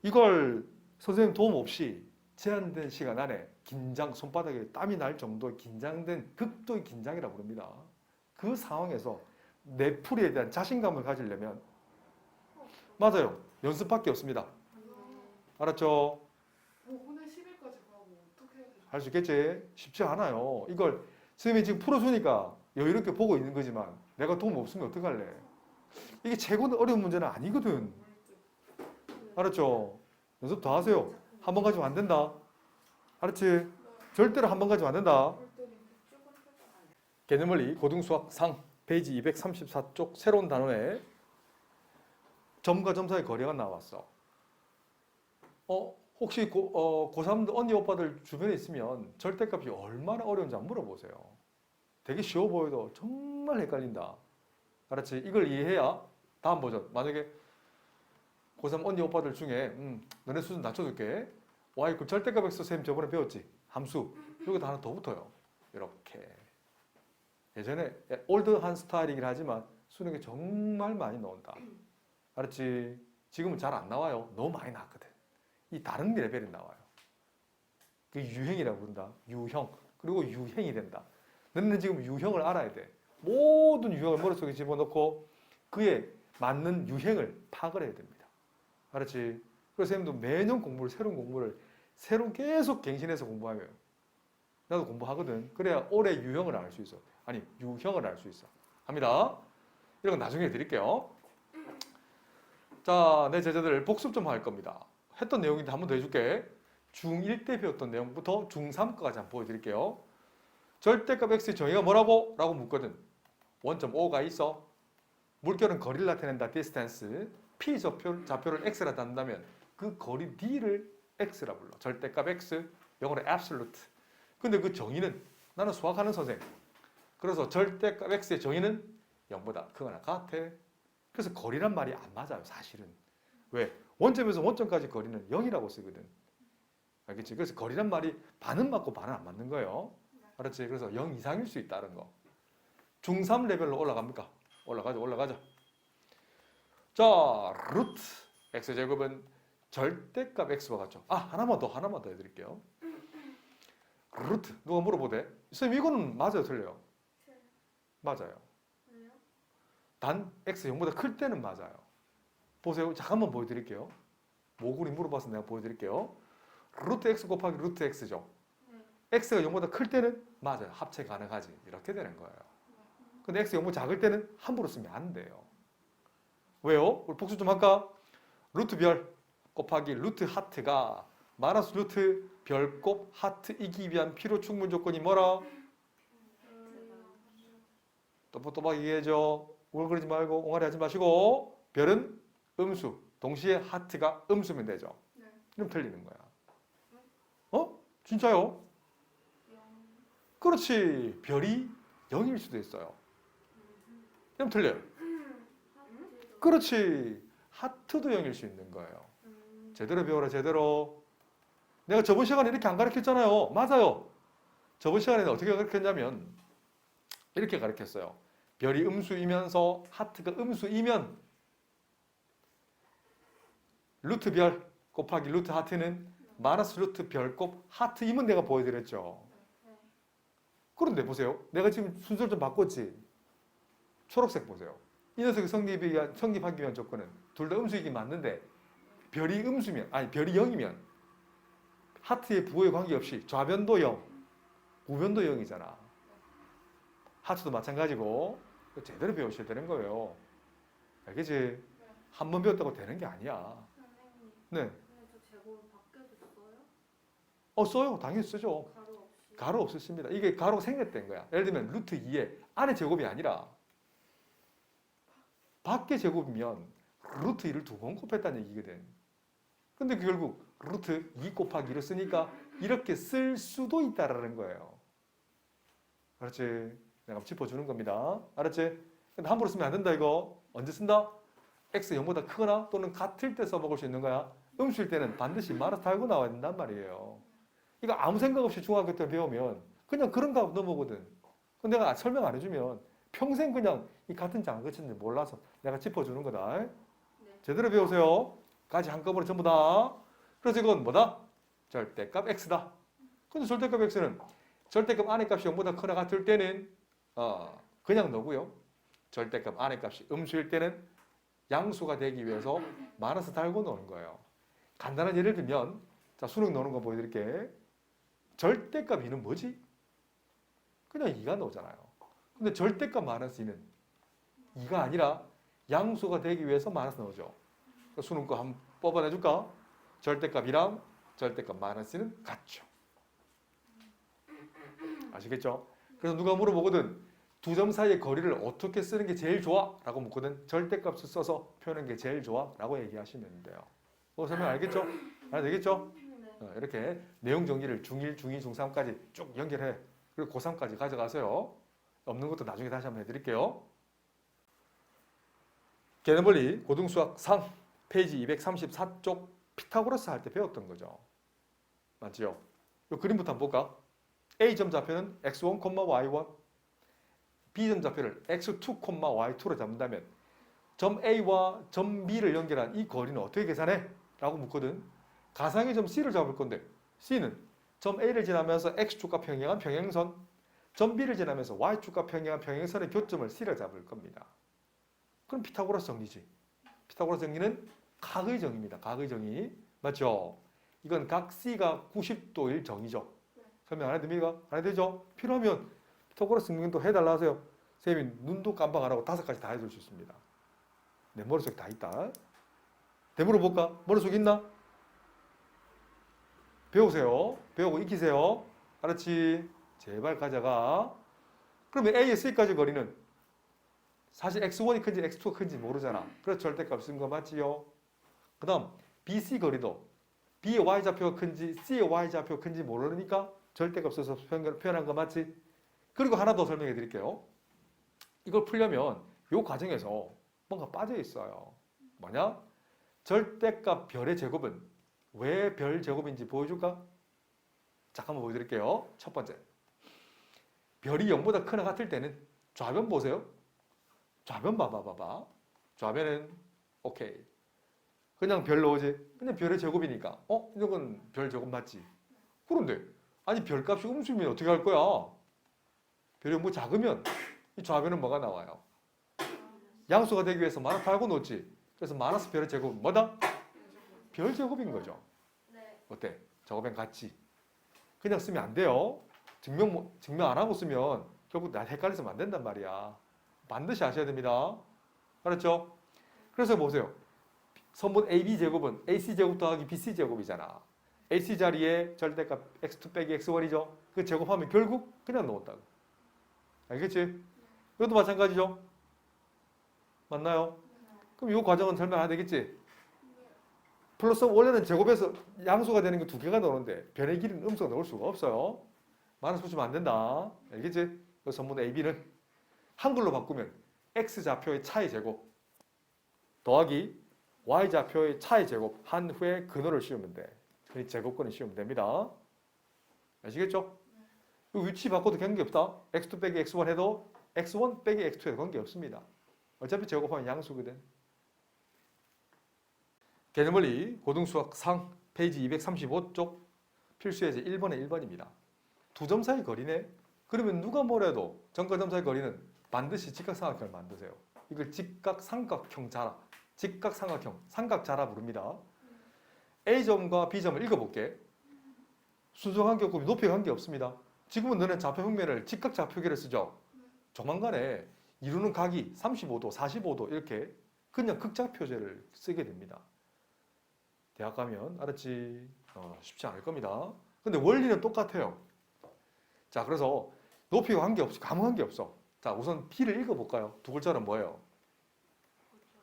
이걸 선생님 도움 없이 제한된 시간 안에 긴장, 손바닥에 땀이 날 정도의 긴장된 극도의 긴장이라고 부릅니다. 그 상황에서 내 풀이에 대한 자신감을 가지려면 맞아요. 연습밖에 없습니다. 알았죠? 5분의 10일까지 가고 어떻게 해야 되죠? 할 수 있겠지? 쉽지 않아요. 이걸 선생님이 지금 풀어주니까 여유롭게 보고 있는 거지만 내가 도움 없으면 어떡할래? 이게 최고 어려운 문제는 아니거든. 알았죠? 연습 더 하세요. 한 번 가지고 안 된다. 알았지? 절대로 한 번 가지고 안 된다. 개념원리 고등수학 상 페이지 234쪽 새로운 단원에 점과 점사의 거리가 나왔어. 혹시 고3 언니 오빠들 주변에 있으면 절대값이 얼마나 어려운지 한번 물어보세요. 되게 쉬워 보여도 정말 헷갈린다. 알았지? 이걸 이해해야 다음 버전. 만약에 고3 언니 오빠들 중에 너네 수준 낮춰줄게. y 그 절대값 x 쌤 저번에 배웠지? 함수. 여기다 하나 더 붙어요. 이렇게. 예전에 올드한 스타일이긴 하지만 수능에 정말 많이 나온다. 알았지? 지금은 잘 안 나와요. 너무 많이 나왔거든. 이 다른 레벨이 나와요. 그 유형이라고 부른다. 유형. 그리고 유행이 된다. 너는 지금 유형을 알아야 돼. 모든 유형을 머릿속에 집어넣고 그에 맞는 유행을 파악을 해야 됩니다. 알았지? 그래서 선생님도 매년 새로운 공부를 계속 갱신해서 공부하면 나도 공부하거든. 그래야 올해 유형을 알 수 있어. 아니, 유형을 알 수 있어. 합니다. 이런 건 나중에 드릴게요. 자, 내 제자들 복습 좀 할 겁니다. 했던 내용인데 한 번 더 해줄게. 중1 때 배웠던 내용부터 중3까지 한번 보여드릴게요. 절대값 x의 정의가 뭐라고? 라고 묻거든. 원점 O가 있어. 물결은 거리를 나타낸다. distance. P 좌표를 x라 한다면 그 거리 d를 x라 불러. 절대값 x, 영어로 absolute. 근데 그 정의는 나는 수학하는 선생. 그래서 절대값 x의 정의는 0보다 크거나 같아. 그래서 거리란 말이 안 맞아요. 사실은. 왜? 원점에서 원점까지 거리는 0이라고 쓰거든. 알겠지? 그래서 거리란 말이 반은 맞고 반은 안 맞는 거예요. 알았지? 그래서 0 이상일 수 있다는 거. 중3 레벨로 올라갑니까? 올라가자. 자, 루트 x제곱은 절대값 x와 같죠? 하나만 더 해드릴게요. 루트, 누가 물어보대? 선생님, 이거는 맞아요, 틀려요? 맞아요. 단 x 0보다 클 때는 맞아요. 보세요. 잠깐만 보여드릴게요. 모구리 물어봐서 내가 보여드릴게요. 루트 x 곱하기 루트 x죠. x가 0보다 클 때는 맞아요. 합체 가능하지. 이렇게 되는 거예요. 근데 x 0보다 작을 때는 함부로 쓰면 안 돼요. 왜요? 우리 복수 좀 할까? 루트 별 곱하기 루트 하트가 마이너스 루트 별곱 하트이기 위한 필요 충분 조건이 뭐라? 또박또박 얘기해줘. 우글거리지 말고 옹알이 하지 마시고 별은 음수. 동시에 하트가 음수면 되죠. 네. 그럼 틀리는 거야. 어? 진짜요? 0. 그렇지. 별이 0일 수도 있어요. 그럼 틀려요. 하트도. 그렇지. 하트도 0일 수 있는 거예요. 제대로 배워라, 제대로. 내가 저번 시간에 이렇게 안 가르쳤잖아요. 맞아요. 저번 시간에는 어떻게 가르쳤냐면 이렇게 가르쳤어요. 별이 음수이면서 하트가 음수이면 루트 별 곱하기 루트 하트는 마이너스 루트 별 곱 하트이면 내가 보여드렸죠. 네. 그런데 보세요. 내가 지금 순서를 좀 바꿨지. 초록색 보세요. 이 녀석이 성립하기 위한 조건은 둘 다 음수이긴 맞는데 별이 음수면 아니 별이 0이면 하트의 부호에 관계없이 좌변도 0, 우변도 0이잖아. 하트도 마찬가지고 제대로 배우셔야 되는 거예요. 알겠지? 한 번 배웠다고 되는 게 아니야. 선생님. 네. 근데 저 제곱 밖에도 써요? 써요. 당연히 쓰죠. 가로 없이. 가로 없었습니다. 이게 가로가 생겼다는 거야. 예를 들면 루트 2에 안에 제곱이 아니라 밖에 제곱이면 루트 2를 두 번 곱했다는 얘기거든. 근데 결국 루트 2 곱하기 2를 쓰니까 이렇게 쓸 수도 있다라는 거예요. 그렇지? 내가 한번 짚어주는 겁니다. 알았지? 근데 함부로 쓰면 안 된다 이거. 언제 쓴다? x 0보다 크거나 또는 같을 때 써먹을 수 있는 거야. 음수일 때는 반드시 마이너스 달고 나와야 된단 말이에요. 이거 아무 생각 없이 중학교 때 배우면 그냥 그런 거 넘어거든. 근데 내가 설명 안 해주면 평생 그냥 이 같은 장 그쳤는지 몰라서 내가 짚어주는 거다. 네. 제대로 배우세요. 까지 한꺼번에 전부 다. 그래서 이건 뭐다? 절대값 x다. 근데 절대값 x는 절대값 안의 값이 0보다 크거나 같을 때는 그냥 넣고요. 절대값 안의 값이 음수일 때는 양수가 되기 위해서 마이너스 달고 넣는 거예요. 간단한 예를 들면 자 수능 넣는 거 보여드릴게. 절대값 2는 뭐지? 그냥 2가 나오잖아요. 근데 절대값 마이너스 2는 2가 아니라 양수가 되기 위해서 마이너스 나오죠. 수능 거 한번 뽑아내줄까? 절대값이랑 절대값 마이너스는 같죠. 아시겠죠? 그래서 누가 물어보거든. 두 점 사이의 거리를 어떻게 쓰는 게 제일 좋아? 라고 묻거든. 절대값을 써서 표현하는 게 제일 좋아? 라고 얘기하시면 돼요. 설명 알겠죠? 알겠죠? 네. 이렇게 내용 정리를 중1, 중2, 중3까지 쭉 연결해. 그리고 고3까지 가져가세요. 없는 것도 나중에 다시 한번 해드릴게요. 개념원리 고등수학 3 페이지 234쪽 피타고라스 할 때 배웠던 거죠. 맞죠? 이 그림부터 한번 볼까? A점 좌표는 x1, y1 B점 좌표를 x2, y2로 잡는다면 점 A와 점 B를 연결한 이 거리는 어떻게 계산해? 라고 묻거든. 가상의 점 C를 잡을 건데 C는 점 A를 지나면서 x축과 평행한 평행선, 점 B를 지나면서 y축과 평행한 평행선의 교점을 C를 잡을 겁니다. 그럼 피타고라스 정리지. 피타고라스 정리는 각의 정의입니다. 각의 정의. 맞죠? 이건 각 C가 90도일 정의죠. 설명 안 해도 됩니까? 안 해도 되죠? 필요하면 피타고라스 정리도 해달라 하세요. 선생님이 눈도 깜빡 안 하고 5가지 다 해줄 수 있습니다. 내 머릿속에 다 있다. 대물어 볼까? 머릿속에 있나? 배우세요. 배우고 익히세요. 알았지? 제발 가져가. 그러면 A에 C까지 거리는 사실 x1이 큰지 x2가 큰지 모르잖아. 그래서 절대값 쓴 거 맞지요? 그 다음 BC 거리도 B의 y좌표가 큰지 C의 y좌표가 큰지 모르니까 절대값 써서 표현한 거 맞지? 그리고 하나 더 설명해 드릴게요. 이걸 풀려면 이 과정에서 뭔가 빠져 있어요. 뭐냐? 절대값 별의 제곱은 왜 별 제곱인지 보여줄까? 잠깐만 보여드릴게요. 첫 번째. 별이 0보다 크나 같을 때는 좌변 보세요. 좌변 봐봐. 좌변은 오케이. 그냥 별 넣어지. 그냥 별의 제곱이니까. 이건 별 제곱 맞지? 그런데 아니 별값이 음수면 어떻게 할 거야? 별이 뭐 작으면 이 좌변은 뭐가 나와요? 양수가 되기 위해서 마이너스 달고 넣었지. 그래서 마이너스 별의 제곱은 뭐다? 별 제곱인 거죠. 네. 어때? 저거랑 같지? 그냥 쓰면 안 돼요. 증명 안 하고 쓰면 결국 나 헷갈려서 안 된단 말이야. 반드시 아셔야 됩니다. 알았죠? 그래서 보세요. 선분 AB 제곱은 AC 제곱 더하기 BC 제곱이잖아. AC 자리에 절대값 x2 빼기 x1이죠. 그 제곱하면 결국 그냥 넣었다고. 알겠지? 이것도 마찬가지죠? 맞나요? 그럼 이 과정은 설명 안 되겠지? 플러스 원래는 제곱에서 양수가 되는 게 두 개가 나오는데 변의 길이는 음수가 나올 수가 없어요. 마이너스 붙이면 안 된다. 알겠지? 그래서 선분 AB는 한글로 바꾸면 X좌표의 차의 제곱 더하기 Y좌표의 차의 제곱 한 후에 근호를 씌우면 돼. 그 제곱근을 씌우면 됩니다. 아시겠죠? 이 위치 바꿔도 관계없다. X2 빼기 X1 해도 X1 빼기 X2 해도 관계없습니다. 어차피 제곱하면 양수거든. 개념원리 고등수학 상 페이지 235쪽 필수예제 1번에 1번입니다. 두 점 사이 거리네. 그러면 누가 뭐래도 점과 점 사이 거리는 반드시 직각삼각형을 만드세요. 이걸 직각삼각형 자라, 직각삼각형, 삼각자라 부릅니다. A점과 B점을 읽어볼게. 순서 관계없고 높이 관계없습니다. 지금은 너는 좌표 평면을 직각좌표기를 쓰죠. 조만간에 이루는 각이 35도, 45도 이렇게 그냥 극좌표제를 쓰게 됩니다. 대학 가면 알았지? 쉽지 않을 겁니다. 근데 원리는 똑같아요. 자, 그래서 높이와 관계없이 아무 관계없어. 자, 우선 B를 읽어볼까요? 두 글자는 뭐예요?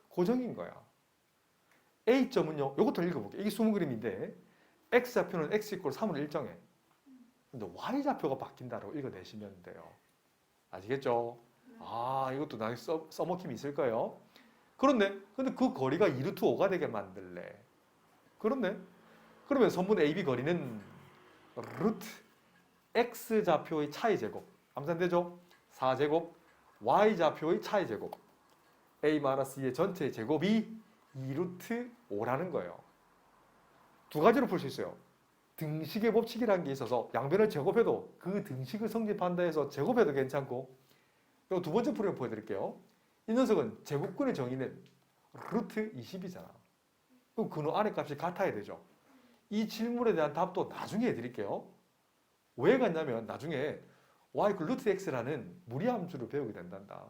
고정인 거야. A점은요, 이것도 읽어볼게요. 이게 숨은 그림인데 X좌표는 X 이퀄 3으로 일정해. 근데 Y좌표가 바뀐다라고 읽어내시면 돼요. 아시겠죠? 아, 이것도 나중에 써먹힘이 있을 거예요. 그런데 근데 그 거리가 2루트 5가 되게 만들래. 그렇네. 그러면 선분 AB 거리는 루트 X좌표의 차의 제곱 암산되죠? 4제곱 Y좌표의 차의 제곱 A-2의 전체의 제곱이 2루트 5라는 거예요. 두 가지로 풀 수 있어요. 등식의 법칙이라는 게 있어서 양변을 제곱해도 그 등식을 성립한다 해서 제곱해도 괜찮고 두 번째 풀이를 보여드릴게요. 이 녀석은 제곱근의 정의는 루트 20이잖아. 그럼 근호 안의 값이 같아야 되죠. 이 질문에 대한 답도 나중에 해드릴게요. 왜 같냐면 나중에 y 그 루트 x라는 무리함수를 배우게 된단다.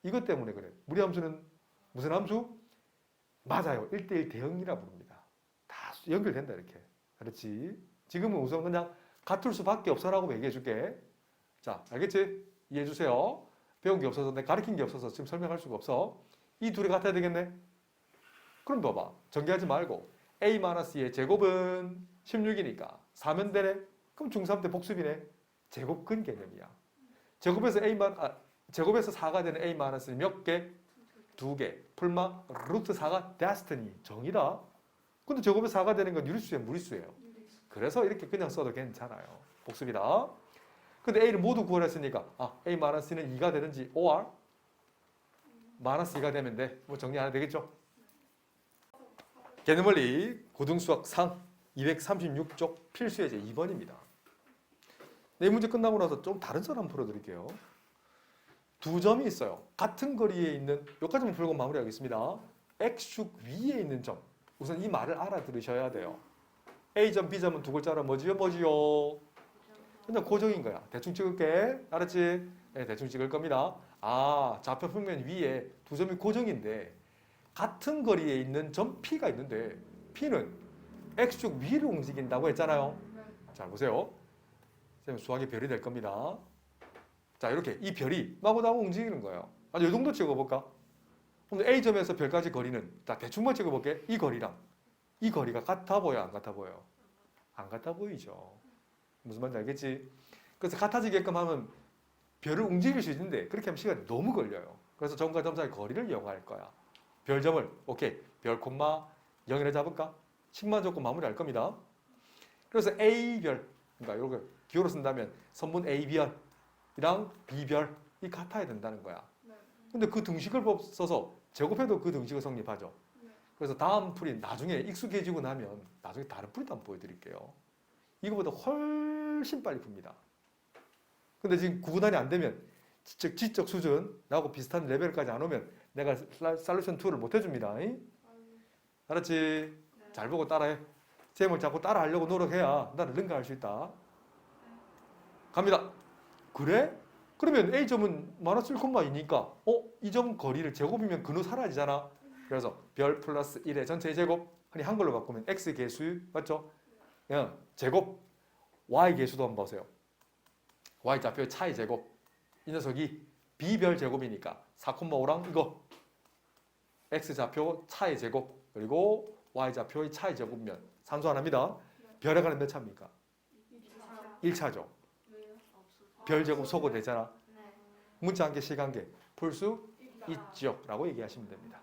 이것 때문에 그래. 무리함수는 무슨 함수? 맞아요. 1대1 대응이라 부릅니다. 다 연결된다 이렇게. 그렇지? 지금은 우선 그냥 같을 수밖에 없어라고 얘기해 줄게. 자, 알겠지? 이해해 주세요. 배운 게 없어서 내가 가르친 게 없어서 지금 설명할 수가 없어. 이 둘이 같아야 되겠네. 그럼 봐봐. 전개하지 말고 A-2의 제곱은 16이니까 4면 되네. 그럼 중3 때 복습이네. 제곱근 개념이야. 제곱에서 제곱에서 4가 되는 A-는 몇 개? 2개. 풀마 루트 4가 데스티니 정이다. 근데 제곱에서 4가 되는 건 유리수예요, 무리수예요. 그래서 이렇게 그냥 써도 괜찮아요. 복습이다. 근데 A를 모두 구하랬으니까 A-C는 2가 되는지 or -2가 되면 돼. 뭐 정리 안 해도 되겠죠? 개념원리 고등수학 상 236쪽 필수예제 2번입니다. 네 문제 끝나고 나서 좀 다른 썰 한번 풀어드릴게요. 두 점이 있어요. 같은 거리에 있는 여기까지만 풀고 마무리하겠습니다. X축 위에 있는 점. 우선 이 말을 알아들으셔야 돼요. A점, B점은 두 글자로 뭐지요? 그냥 고정인 거야. 대충 찍을게. 알았지? 네, 대충 찍을 겁니다. 좌표 평면 위에 두 점이 고정인데 같은 거리에 있는 점 P가 있는데 P는 X축 위로 움직인다고 했잖아요. 자, 보세요. 수학의 별이 될 겁니다. 자, 이렇게 이 별이 마구마구 움직이는 거예요. 이 정도 찍어볼까? 근데 A점에서 별까지 거리는 자, 대충만 찍어볼게. 이 거리랑 이 거리가 같아 보여? 안 같아 보여? 안 같아 보이죠. 무슨 말인지 알겠지? 그래서 같아지게끔 하면 별을 움직일 수 있는데 그렇게 하면 시간이 너무 걸려요. 그래서 점과 점 사이 거리를 이용할 거야. 별점을 오케이 별 콤마 0이라 잡을까? 식만 조건 마무리할 겁니다. 그래서 A별 그러니까 이렇게 기호로 쓴다면 선분 A별이랑 B별이 같아야 된다는 거야. 근데 그 등식을 써서 제곱해도 그 등식을 성립하죠. 그래서 다음 풀이 나중에 익숙해지고 나면 나중에 다른 풀이도 한번 보여드릴게요. 이거보다 훨씬 빨리 풉니다. 근데 지금 구분이 안 되면 지적 수준 나하고 비슷한 레벨까지 안 오면 내가 솔루션 2를 못 해줍니다. 알았지? 네. 잘 보고 따라해. 제목을 자꾸 따라하려고 노력해야 나는 능가할 수 있다. 갑니다. 그래? 그러면 A점은 -1,2니까 이 점 거리를 제곱이면 근호 사라지잖아. 그래서 별 플러스 1의 전체 제곱 흔히 한글로 바꾸면 X 개수 맞죠? 제곱 Y 개수도 한번 보세요. Y 좌표의 차의 제곱 이 녀석이 B별 제곱이니까 4,5랑 이거 x좌표 차의 제곱 그리고 y좌표의 차의 제곱면 산수하나입니다. 별에 관한 몇 차입니까? 1차죠. 왜요? 별 제곱 소거 되잖아. 네. 문자 한개, 시간 한 개 풀 수 있죠 라고 얘기하시면 됩니다.